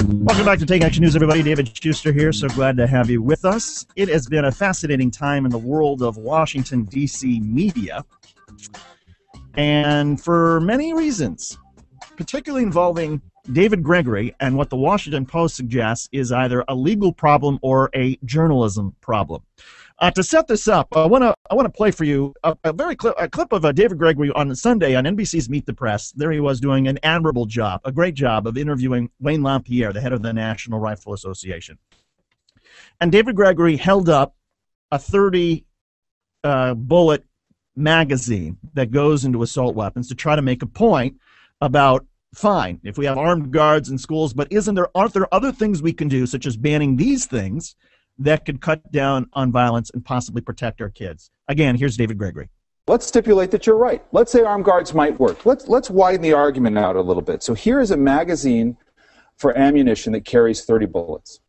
Welcome back to Take Action News, everybody. David Shuster here. So glad to have you with us. It has been a fascinating time in the world of Washington, D.C. media, and for many reasons, particularly involving David Gregory and what the Washington Post suggests is either a legal problem or a journalism problem. To set this up, I want to play for you a clip of David Gregory on Sunday on NBC's Meet the Press. There he was doing an admirable job, a great job of interviewing Wayne LaPierre, the head of the National Rifle Association. And David Gregory held up a 30-bullet magazine that goes into assault weapons to try to make a point about, fine, if we have armed guards in schools, but aren't there other things we can do, such as banning these things, that could cut down on violence and possibly protect our kids? Again, here's David Gregory. Let's stipulate that you're right. Let's say armed guards might work. Let's widen the argument out a little bit. So here is a magazine for ammunition that carries 30 bullets.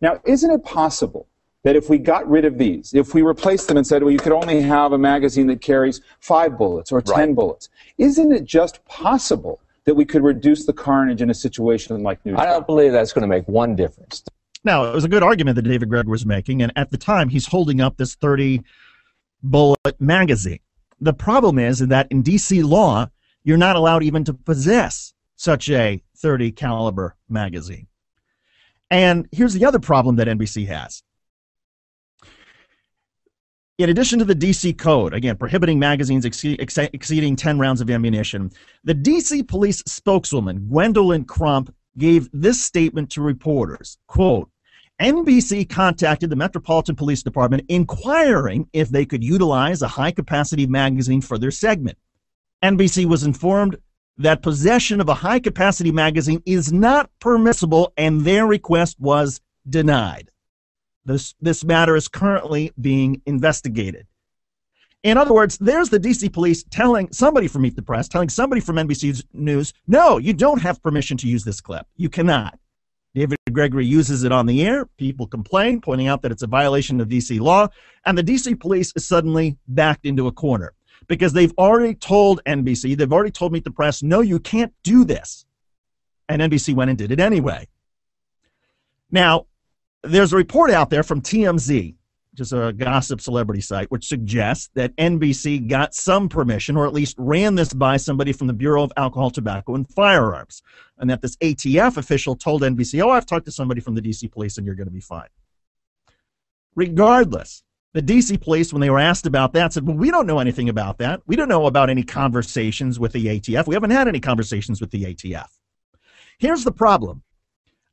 Now, isn't it possible that if we got rid of these, if we replaced them and said, well, you could only have a magazine that carries 5 bullets or 10 bullets, isn't it just possible that we could reduce the carnage in a situation like New York? I don't believe that's going to make one difference. Now, it was a good argument that David Gregory was making, and at the time, he's holding up this 30-bullet magazine. The problem is that in D.C. law, you're not allowed even to possess such a 30-caliber magazine. And here's the other problem that NBC has. In addition to the D.C. Code, again, prohibiting magazines exceeding 10 rounds of ammunition, the D.C. police spokeswoman, Gwendolyn Crump, gave this statement to reporters, quote, NBC contacted the Metropolitan Police Department inquiring if they could utilize a high-capacity magazine for their segment. NBC was informed that possession of a high-capacity magazine is not permissible, and their request was denied. This matter is currently being investigated. In other words, there's the D.C. police telling somebody from Meet the Press, telling somebody from NBC News, no, you don't have permission to use this clip. You cannot. David Gregory uses it on the air. People complain, pointing out that it's a violation of D.C. law, and the D.C. police is suddenly backed into a corner because they've already told NBC, they've already told Meet the Press, no, you can't do this. And NBC went and did it anyway. Now, there's a report out there from TMZ, which is a gossip celebrity site, which suggests that NBC got some permission, or at least ran this by somebody from the Bureau of Alcohol, Tobacco, and Firearms, and that this ATF official told NBC, oh, I've talked to somebody from the D.C. police, and you're going to be fine. Regardless, the D.C. police, when they were asked about that, said, well, we don't know anything about that. We don't know about any conversations with the ATF. We haven't had any conversations with the ATF. Here's the problem.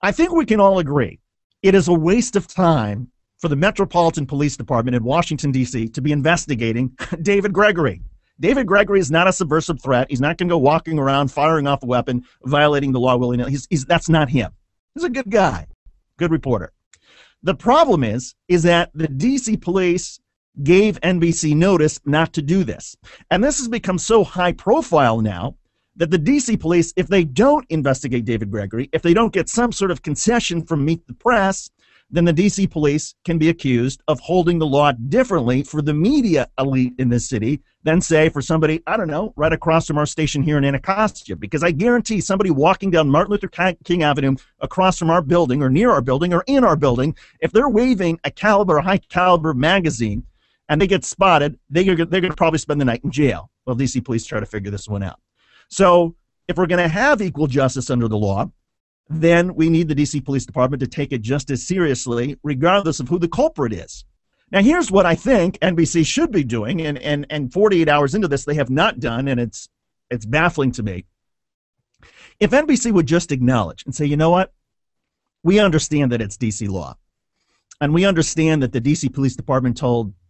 I think we can all agree it is a waste of time for the Metropolitan Police Department in Washington, D.C. to be investigating David Gregory. David Gregory is not a subversive threat. He's not going to go walking around firing off a weapon, violating the law willy-nilly. That's not him. He's a good guy, good reporter. The problem is that the D.C. police gave NBC notice not to do this. And this has become so high profile now that the D.C. police, if they don't investigate David Gregory, if they don't get some sort of concession from Meet the Press, then the D.C. police can be accused of holding the law differently for the media elite in this city than, say, for somebody, I don't know, right across from our station here in Anacostia. Because I guarantee somebody walking down Martin Luther King Avenue across from our building or near our building or in our building, if they're waving a high-caliber magazine and they get spotted, they're going to probably spend the night in jail. Well, D.C. police try to figure this one out. So if we're going to have equal justice under the law, then we need the D.C. Police Department to take it just as seriously, regardless of who the culprit is. Now, here's what I think NBC should be doing, and 48 hours into this, they have not done, and it's baffling to me. If NBC would just acknowledge and say, you know what, we understand that it's D.C. law, and we understand that the D.C. Police Department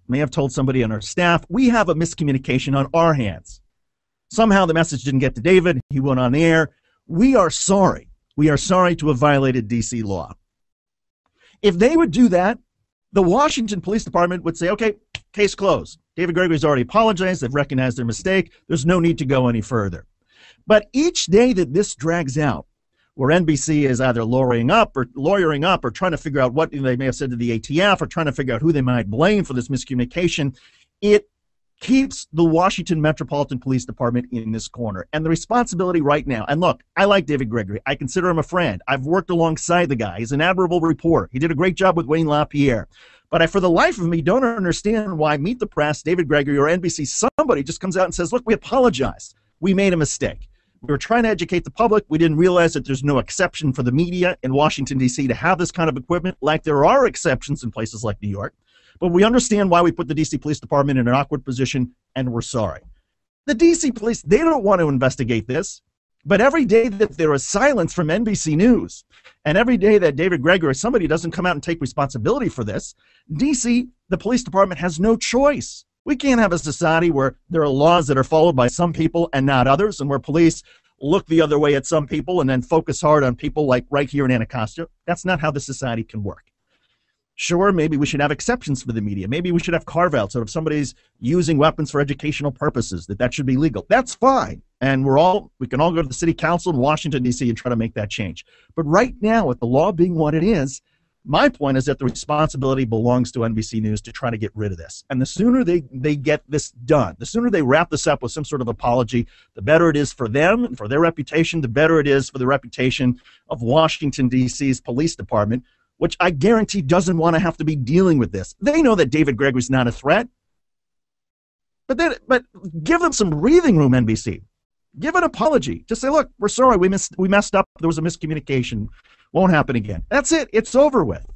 may have told somebody on our staff, we have a miscommunication on our hands. Somehow the message didn't get to David. He went on the air. We are sorry. We are sorry to have violated D.C. law. If they would do that, the Washington Police Department would say, okay, case closed. David Gregory's already apologized. They've recognized their mistake. There's no need to go any further. But each day that this drags out, where NBC is either lawyering up or trying to figure out what they may have said to the ATF or trying to figure out who they might blame for this miscommunication, it keeps the Washington Metropolitan Police Department in this corner. And the responsibility right now, and look, I like David Gregory. I consider him a friend. I've worked alongside the guy. He's an admirable reporter. He did a great job with Wayne LaPierre. But I, for the life of me, don't understand why Meet the Press, David Gregory, or NBC, somebody just comes out and says, look, we apologize. We made a mistake. We were trying to educate the public. We didn't realize that there's no exception for the media in Washington, D.C. to have this kind of equipment, like there are exceptions in places like New York. But we understand why we put the D.C. Police Department in an awkward position, and we're sorry. The D.C. Police, they don't want to investigate this. But every day that there is silence from NBC News, and every day that David Gregory or somebody doesn't come out and take responsibility for this, D.C., the police department has no choice. We can't have a society where there are laws that are followed by some people and not others, and where police look the other way at some people and then focus hard on people like right here in Anacostia. That's not how the society can work. Sure, maybe we should have exceptions for the media. Maybe we should have carve-outs. So if somebody's using weapons for educational purposes, that should be legal. That's fine. And we can all go to the city council in Washington, D.C. and try to make that change. But right now, with the law being what it is, my point is that the responsibility belongs to NBC News to try to get rid of this. And the sooner they get this done, the sooner they wrap this up with some sort of apology, the better it is for them and for their reputation, the better it is for the reputation of Washington, D.C.'s police department, which I guarantee doesn't want to have to be dealing with this. They know that David Gregory's not a threat. But give them some breathing room, NBC. Give an apology. Just say, look, we're sorry, we messed up. There was a miscommunication. Won't happen again. That's it. It's over with.